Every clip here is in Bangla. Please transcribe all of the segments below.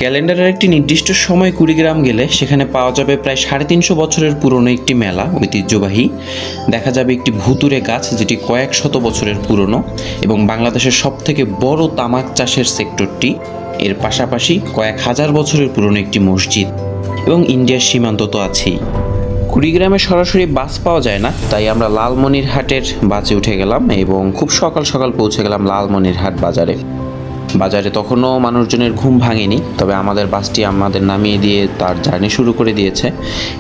ক্যালেন্ডারের একটি নির্দিষ্ট সময় কুড়িগ্রাম গেলে সেখানে পাওয়া যাবে প্রায় 350 বছরের পুরনো একটি মেলা, ঐতিহ্যবাহী। দেখা যাবে একটি ভুতুরে গাছ যেটি কয়েক শত বছরের পুরনো এবং বাংলাদেশের সবথেকে বড় তামাক চাষের সেক্টরটি। এর পাশাপাশি কয়েক হাজার বছরের পুরনো একটি মসজিদ এবং ইন্ডিয়ার সীমান্ত তো আছেই। কুড়িগ্রামে সরাসরি বাস পাওয়া যায় না, তাই আমরা লালমনিরহাটের বাসে উঠে গেলাম এবং খুব সকাল সকাল পৌঁছে গেলাম লালমনিরহাট বাজারে তখনও মানুষজনের ঘুম ভাঙেনি, তবে আমাদের বাসটি আমাদের নামিয়ে দিয়ে তার জার্নি শুরু করে দিয়েছে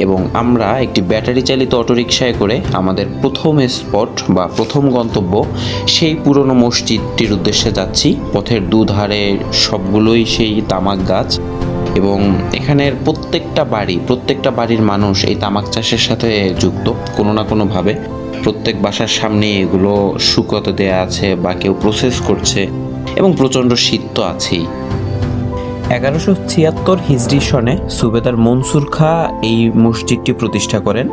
এবং আমরা একটি ব্যাটারি চালিত অটোরিকশায় করে আমাদের প্রথম স্পট বা প্রথম গন্তব্য সেই পুরনো মসজিদটির উদ্দেশ্যে যাচ্ছি। পথের দুধারে সবগুলোই সেই তামাক গাছ এবং এখানের প্রত্যেকটা বাড়ির মানুষ এই তামাক চাষের সাথে যুক্ত কোনো না কোনোভাবে। প্রত্যেক বাসার সামনে এগুলো শুকোতে দেয়া আছে বা কেউ প্রসেস করছে এবং প্রচণ্ড শীত তো আছেই। 1176 হিজরি সনে সুবেদার মনসুর খাঁ এই মসজিদটি প্রতিষ্ঠা করেন।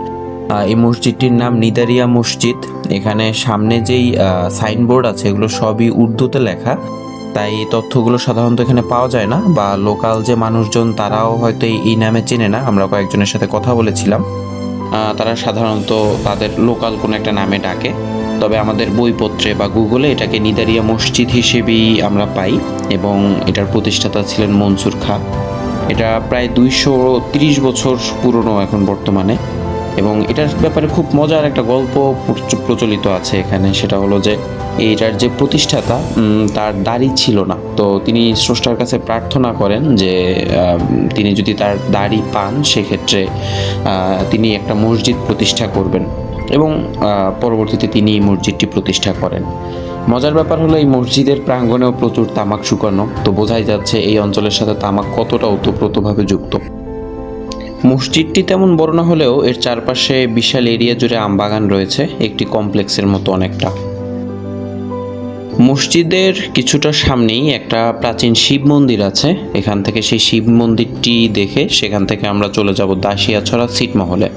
এই মসজিদটির নাম নিদারিয়া মসজিদ। এখানে সামনে যেই সাইনবোর্ড আছে এগুলো সবই উর্দুতে লেখা, তাই এই তথ্যগুলো সাধারণত এখানে পাওয়া যায় না বা লোকাল যে মানুষজন তারাও হয়তো এই নামে চেনে না। আমরা কয়েকজনের সাথে কথা বলেছিলাম, তারা সাধারণত তাদের লোকাল কোনো একটা নামে ডাকে, তবে আমাদের বইপত্রে বা গুগলে এটাকে নিদারিয়া মসজিদ হিসেবেই আমরা পাই এবং এটার প্রতিষ্ঠাতা ছিলেন মনসুর খাঁ। এটা প্রায় 230 বছর পুরনো এখন বর্তমানে এবং এটার ব্যাপারে খুব মজার একটা গল্প প্রচলিত আছে এখানে। সেটা হলো যে এইটার যে প্রতিষ্ঠাতা তার দাড়ি ছিল না, তো তিনি স্রষ্টার কাছে প্রার্থনা করেন যে তিনি যদি তার দাড়ি পান সেক্ষেত্রে তিনি একটা মসজিদ প্রতিষ্ঠা করবেন এবং পরবর্তীতে তিনি এই মসজিদটি প্রতিষ্ঠা করেন। মজার ব্যাপার হলো এই মসজিদের প্রাঙ্গণেও প্রচুর তামাক শুকানো, তো বোঝাই যাচ্ছে এই অঞ্চলের সাথে তামাক কতটা ওতপ্রোতভাবে যুক্ত। মসজিদটি তেমন বড় না হলেও এর চারপাশে বিশাল এরিয়া জুড়ে আমবাগান রয়েছে, একটি কমপ্লেক্সের মতো অনেকটা। মসজিদের কিছুটা সামনেই একটা প্রাচীন শিব মন্দির আছে। এখান থেকে সেই শিব মন্দিরটি দেখে সেখান থেকে আমরা চলে যাব দাসিয়াছড়া ছিটমহলে।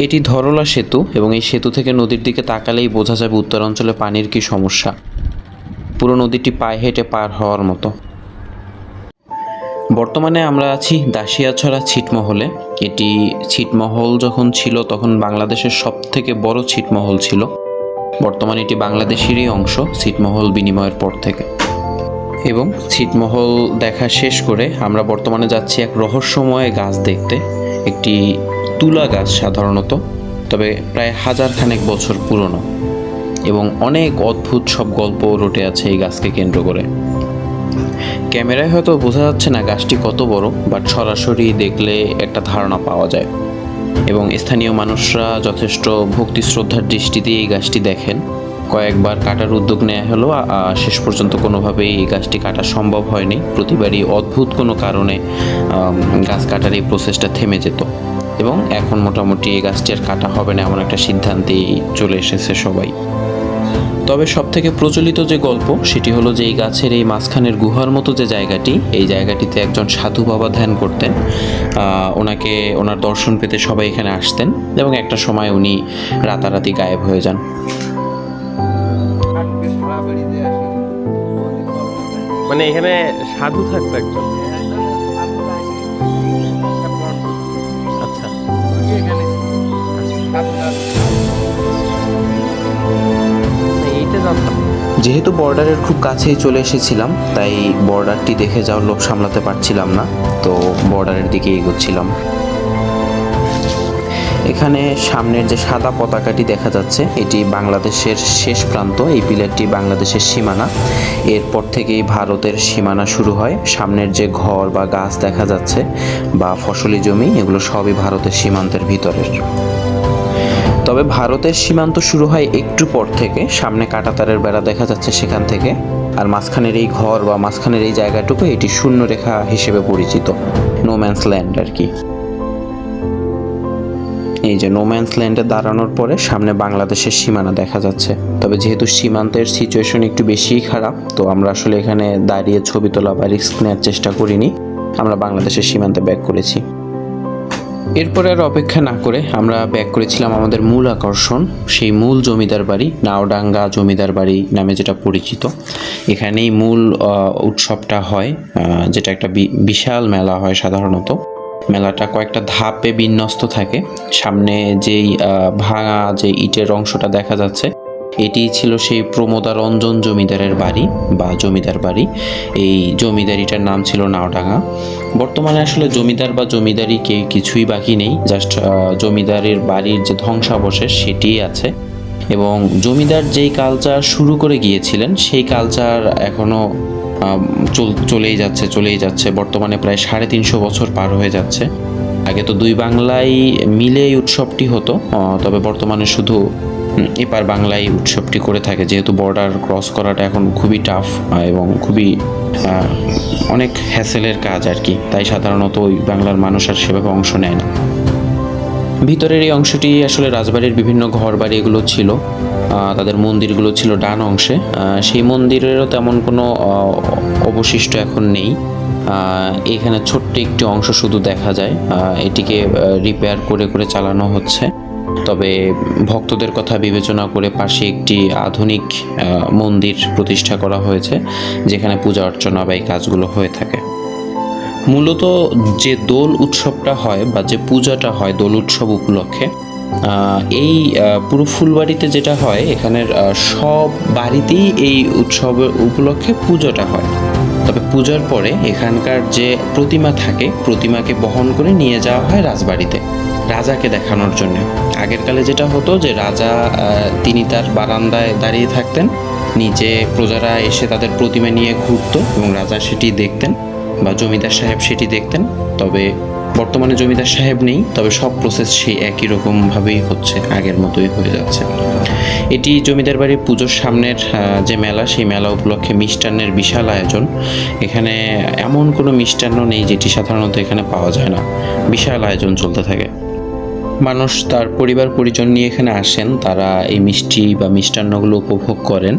এটি ধরলা সেতু এবং এই সেতু থেকে নদীর দিকে তাকালেই বোঝা যাবে উত্তরাঞ্চলে পানির কি সমস্যা। পুরো নদীটি পায়ে হেঁটে পার হওয়ার মতো। বর্তমানে আমরা আছি দাসিয়াছড়া ছিটমহলে। এটি ছিটমহল যখন ছিল তখন বাংলাদেশের সবথেকে বড় ছিটমহল ছিল। বর্তমানে এটি বাংলাদেশেরই অংশ ছিটমহল বিনিময়ের পর থেকে। এবং ছিটমহল দেখা শেষ করে আমরা বর্তমানে যাচ্ছি এক রহস্যময় গাছ দেখতে, একটি তুলা গাছ সাধারণত, তবে প্রায় 1000 খানেক বছর পুরনো এবং অনেক অদ্ভুত সব গল্প রটে আছে এই গাছকে কেন্দ্র করে। ক্যামেরায় হয়তো বোঝা যাচ্ছে না গাছটি কত বড়, বাট সরাসরি দেখলে একটা ধারণা পাওয়া যায় এবং স্থানীয় মানুষরা যথেষ্ট ভক্তি শ্রদ্ধার দৃষ্টিতে এই গাছটি দেখেন। কয়েকবার কাটার উদ্যোগ নেওয়া হলো, শেষ পর্যন্ত কোনোভাবেই এই গাছটি কাটা সম্ভব হয়নি। প্রতিবারই অদ্ভুত কোনো কারণে গাছ কাটার এই প্রসেসটা থেমে যেত এবং এখন মোটামুটি এই গাছটি আর কাটা হবে না এমন একটা সিদ্ধান্তেই চলে এসেছে সবাই। তবে সবথেকে প্রচলিত যে গল্প সেটি হলো যে এই গাছের এই মাঝখানের গুহার মতো যে জায়গাটি, এই জায়গাটিতে একজন সাধু বাবা ধ্যান করতেন। ওনার দর্শন পেতে সবাই এখানে আসতেন এবং একটা সময় উনি রাতারাতি গায়েব হয়ে যান। মানে এখানে সাধু থাকতো একজন। আচ্ছা, যেহেতু বর্ডারের খুব কাছেই চলে এসেছিলাম, তাই বর্ডারটি দেখে যাওয়ার লোভ সামলাতে পারছিলাম না, তো বর্ডারের দিকে এগোচ্ছিলাম। এখানে সামনের যে সাদা পতাকাটি দেখা যাচ্ছে এটি বাংলাদেশের শেষ প্রান্ত। এই পিলারটি বাংলাদেশের সীমানা, এরপর থেকেই ভারতের সীমানা শুরু হয়। সামনের যে ঘর বা গাছ দেখা যাচ্ছে বা ফসলি জমি, এগুলো সবই ভারতের সীমান্তের ভিতরের। তবে ভারতের সীমান্ত শুরু হয় একটু পর থেকে, সামনে কাঁটাতারের বেড়া দেখা যাচ্ছে সেখান থেকে, আর মাঝখানের এই ঘর বা মাঝখানের এই জায়গাটুকু এটি শূন্যরেখা হিসেবে পরিচিত, নো ম্যানস ল্যান্ড আর কি। এই যে নো ম্যানস ল্যান্ডে দাঁড়ানোর পরে সামনে বাংলাদেশের সীমানা দেখা যাচ্ছে। তবে যেহেতু সীমান্তের সিচুয়েশন একটু বেশিই খারাপ, তো আমরা আসলে এখানে দাঁড়িয়ে ছবি তোলা বা রিস্ক নেওয়ার চেষ্টা করিনি, আমরা বাংলাদেশের সীমান্তে ব্যাক করেছি। এরপরে আর অপেক্ষা না করে আমরা ব্যাক করেছিলাম আমাদের মূল আকর্ষণ, সেই মূল জমিদার বাড়ি, নাওডাঙ্গা জমিদার বাড়ি নামে যেটা পরিচিত। এখানেই মূল উৎসবটা হয়, যেটা একটা বিশাল মেলা হয় সাধারণত। মেলাটা কয়েকটা ধাপে বিন্যস্ত থাকে। সামনে যেই ভাঙা যে ইটের অংশটা দেখা যাচ্ছে, এটি ছিল সেই প্রমোদারঞ্জন জমিদারের বাড়ি বা জমিদার বাড়ি। এই জমিদারিটার নাম ছিল নাওডাঙ্গা। বর্তমানে আসলে জমিদার বা জমিদারি কিছুই বাকি নেই, জাস্ট জমিদারের বাড়ির যে ধ্বংসাবশেষ সেটিই আছে। এবং জমিদার যেই কালচার শুরু করে গিয়েছিলেন সেই কালচার এখনও চলেই যাচ্ছে। বর্তমানে প্রায় 350 বছর পার হয়ে যাচ্ছে। আগে তো দুই বাংলায় মিলে এই উৎসবটি হতো, তবে বর্তমানে শুধু এপার বাংলায় উৎসবটি করে থাকে, যেহেতু বর্ডার ক্রস করাটা এখন খুবই টাফ এবং খুবই অনেক হ্যাসেলের কাজ আর কি। তাই সাধারণত ওই বাংলার মানুষ আর সেভাবে অংশ নেয় না। ভিতরের এই অংশটি আসলে রাজবাড়ির বিভিন্ন ঘর বাড়ি এগুলো ছিল, তাদের মন্দিরগুলো ছিল ডান অংশে। সেই মন্দিরেরও তেমন কোনো অবশিষ্ট এখন নেই। এখানে ছোট্ট একটি অংশ শুধু দেখা যায়, এটিকে রিপেয়ার করে করে চালানো হচ্ছে। তবে ভক্তদের কথা বিবেচনা করে পাশে একটি আধুনিক মন্দির প্রতিষ্ঠা করা হয়েছে, যেখানে পূজা অর্চনা বা এই কাজগুলো হয়ে থাকে। মূলত যে দোল উৎসবটা হয় বা যে পূজাটা হয় দোল উৎসব উপলক্ষে, এই পুরো ফুলবাড়িতে যেটা হয়, এখানের সব বাড়িতেই এই উৎসবের উপলক্ষে পুজোটা হয়। তবে পূজার পরে এখানকার যে প্রতিমা থাকে, প্রতিমাকে বহন করে নিয়ে যাওয়া হয় রাজবাড়িতে রাজাকে দেখানোর জন্য। আগের কালে যেটা হতো যে রাজা তিনি তার বারান্দায় দাঁড়িয়ে থাকতেন, নিচে প্রজারা এসে তাদের প্রতিমা নিয়ে ঘুরতো এবং রাজা সেটি দেখতেন বা জমিদার সাহেব সেটি দেখতেন। তবে বর্তমানে জমিদার সাহেব নেই, তবে সব প্রসেস সেই একই রকমভাবেই হচ্ছে, আগের মতোই হয়ে যাচ্ছে। এটি জমিদার বাড়ির পুজোর সামনের যে মেলা, সেই মেলা উপলক্ষে মিষ্টান্নের বিশাল আয়োজন। এখানে এমন কোনো মিষ্টান্ন নেই যেটি সাধারণত এখানে পাওয়া যায় না, বিশাল আয়োজন চলতে থাকে। মানুষ তার পরিবার পরিজন নিয়ে এখানে আসেন, তারা এই মিষ্টি বা মিষ্টান্নগুলো উপভোগ করেন।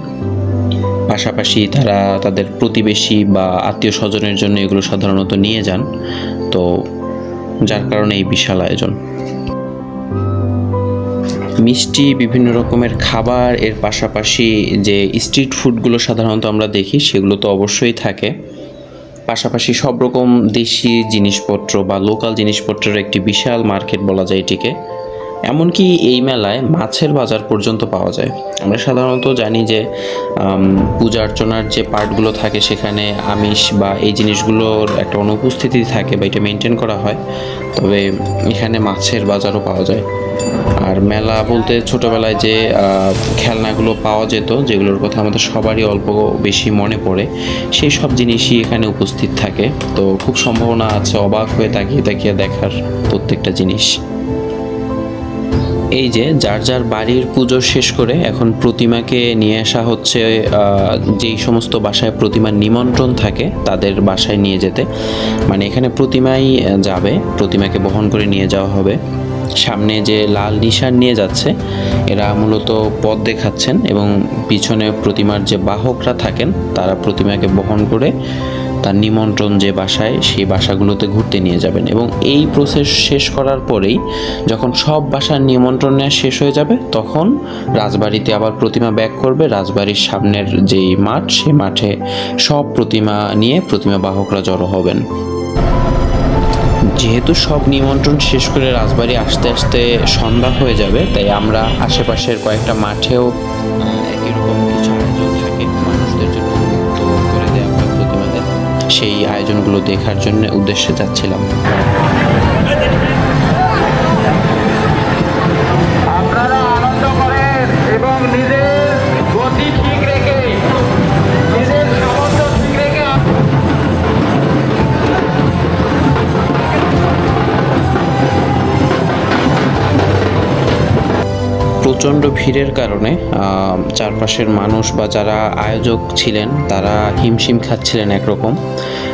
পাশাপাশি তারা তাদের প্রতিবেশী বা আত্মীয় স্বজনের জন্য এগুলো সাধারণত নিয়ে যান, তো যার কারণে এই বিশাল আয়োজন। মিষ্টি, বিভিন্ন রকমের খাবার, এর পাশাপাশি যে স্ট্রিট ফুডগুলো সাধারণত আমরা দেখি সেগুলো তো অবশ্যই থাকে। পাশাপাশি সব রকম দেশি জিনিসপত্র বা লোকাল জিনিসপত্রের একটি বিশাল মার্কেট বলা যায় এটিকে। এমনকি এই মেলায় মাছের বাজার পর্যন্ত পাওয়া যায়। আমরা সাধারণত জানি যে পূজা অর্চনার যে পার্টগুলো থাকে সেখানে আমিষ বা এই জিনিসগুলোর একটা অনুপস্থিতি থাকে বা এটা মেনটেন করা হয়, তবে এখানে মাছের বাজারও পাওয়া যায়। আর মেলা বলতে ছোটোবেলায় যে খেলনাগুলো পাওয়া যেত, যেগুলোর কথা আমাদের সবারই অল্প বেশি মনে পড়ে, সেই সব জিনিসই এখানে উপস্থিত থাকে। তো খুব সম্ভাবনা আছে অবাক হয়ে তাকিয়ে তাকিয়ে দেখার প্রত্যেকটা জিনিস। এই যে যার যার বাড়ির পুজো শেষ করে এখন প্রতিমাকে নিয়ে আসা হচ্ছে যেই সমস্ত বাসায় প্রতিমার নিমন্ত্রণ থাকে তাদের বাসায় নিয়ে যেতে। মানে এখানে প্রতিমাই যাবে, প্রতিমাকে বহন করে নিয়ে যাওয়া হবে। সামনে যে লাল নিশান নিয়ে যাচ্ছে এরা মূলত পথ দেখাচ্ছেন এবং পিছনে প্রতিমার যে বাহকরা থাকেন তারা প্রতিমাকে বহন করে তার নিমন্ত্রণ যে বাসায় সেই বাসাগুলোতে ঘুরতে নিয়ে যাবেন। এবং এই প্রসেস শেষ করার পরেই যখন সব বাসার নিমন্ত্রণ নেওয়া শেষ হয়ে যাবে তখন রাজবাড়িতে আবার প্রতিমা ব্যাক করবে। রাজবাড়ির সামনের যেই মাঠ, সেই মাঠে সব প্রতিমা নিয়ে প্রতিমা বাহকরা জড়ো হবেন। যেহেতু সব নিমন্ত্রণ শেষ করে রাজবাড়ি আসতে আসতে সন্ধ্যা হয়ে যাবে, তাই আমরা আশেপাশের কয়েকটা মাঠেও একই রকম কিছু আয়োজন থাকে মানুষদের জন্য উন্মুক্ত করে দেওয়া হয় প্রতিমাদের, সেই আয়োজনগুলো দেখার জন্য উদ্দেশ্যে যাচ্ছিলাম। আপনারা আনন্দ করেন এবং নিজের গতি ঠিক রেখে, নিজের সামর্থ্য ঠিক রেখে প্রচণ্ড ভিড়ের কারণে চারপাশের মানুষ বা যারা আয়োজক ছিলেন তারা হিমশিম খাচ্ছিলেন একরকম।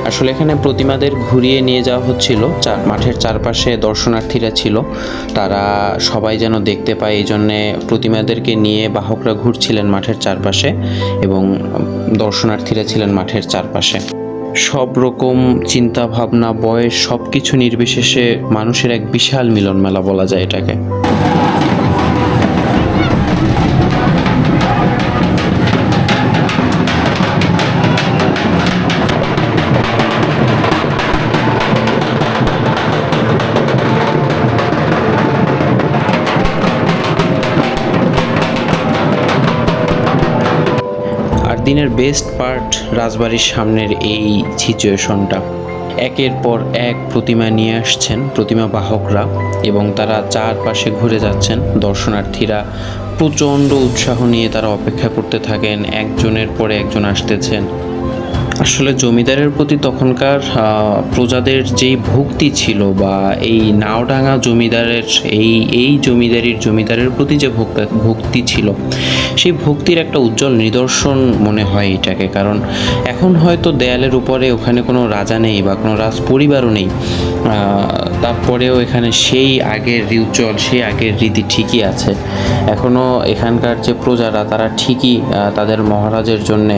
আসলে এখানে প্রতিমাদের ঘুরিয়ে নিয়ে যাওয়া হচ্ছিল, মাঠের চারপাশে দর্শনার্থীরা ছিল, তারা সবাই যেন দেখতে পায় এই জন্যে প্রতিমাদেরকে নিয়ে বাহকরা ঘুরছিলেন মাঠের চারপাশে এবং দর্শনার্থীরা ছিলেন মাঠের চারপাশে। সব রকম চিন্তা ভাবনা, বয়স সব কিছু নির্বিশেষে মানুষের এক বিশাল মিলন মেলা বলা যায় এটাকে। আর দিনের বেস্ট পার্ট রাজবাড়ির সামনের এই সিচুয়েশনটা। একের পর এক প্রতিমা নিয়ে আসছেন প্রতিমা বাহকরা, এবং তারা চারপাশে ঘুরে যাচ্ছেন। দর্শনার্থীরা প্রচণ্ড উৎসাহ নিয়ে তারা অপেক্ষা করতে থাকেন, একজনের পরে একজন আসতেছেন। আসলে জমিদারের প্রতি তখনকার প্রজাদের যেই ভক্তি ছিল, বা এই নাওডাঙ্গা জমিদারের এই জমিদারের প্রতি যে ভক্তি ছিল, সেই ভক্তির একটা উজ্জ্বল নিদর্শন মনে হয় এটাকে। কারণ এখন হয়তো দেয়ালের উপরে ওখানে কোনো রাজা নেই বা কোনো রাজ পরিবারও নেই, তারপরেও এখানে সেই আগের রিচুয়াল, সেই আগের রীতি ঠিকই আছে। এখনও এখানকার যে প্রজারা তারা ঠিকই তাদের মহারাজের জন্যে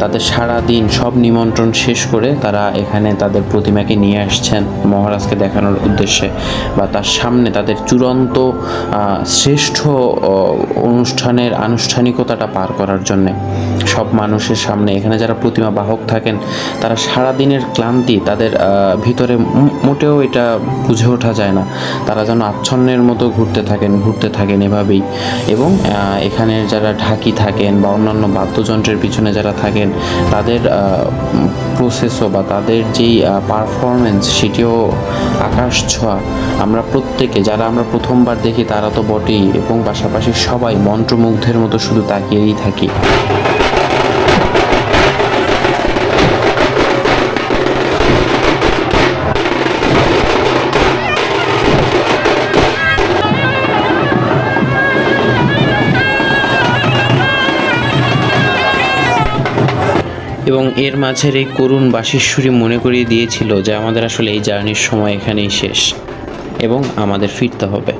তাদের সারা দিন সব নিমন্ত্রণ শেষ করে তারা এখানে তাদের প্রতিমাকে নিয়ে আসছেন মহারাজকে দেখানোর উদ্দেশ্যে, বা তার সামনে তাদের চূড়ান্ত শ্রেষ্ঠ অনুষ্ঠানের আনুষ্ঠানিকতাটা পার করার জন্যে সব মানুষের সামনে। এখানে যারা প্রতিমা বাহক থাকেন তারা সারা দিনের ক্লান্তি তাদের ভিতরে মোটেও এটা বুঝে ওঠা যায় না, তারা যেন আচ্ছন্নের মতো ঘুরতে থাকেন এভাবেই। এবং এখানে যারা ঢাকি থাকেন বা অন্যান্য বাদ্যযন্ত্রের পিছনে যারা থাকেন তাদের প্রসেসও বা তাদের যেই পারফরমেন্স সেটিও আকাশ ছোঁয়া। আমরা প্রত্যেকে যারা আমরা প্রথমবার দেখি তারা তো বটেই, এবং পাশাপাশি সবাই মন্ত্রমুগ্ধের মতো শুধু তাকিয়েই থাকি। এবং এর মাঝের এই করুণ বাঁশির মনে করিয়ে দিয়েছিল যে আমাদের আসলে এই জার্নির সময় এখানেই শেষ এবং আমাদের ফিরতে হবে।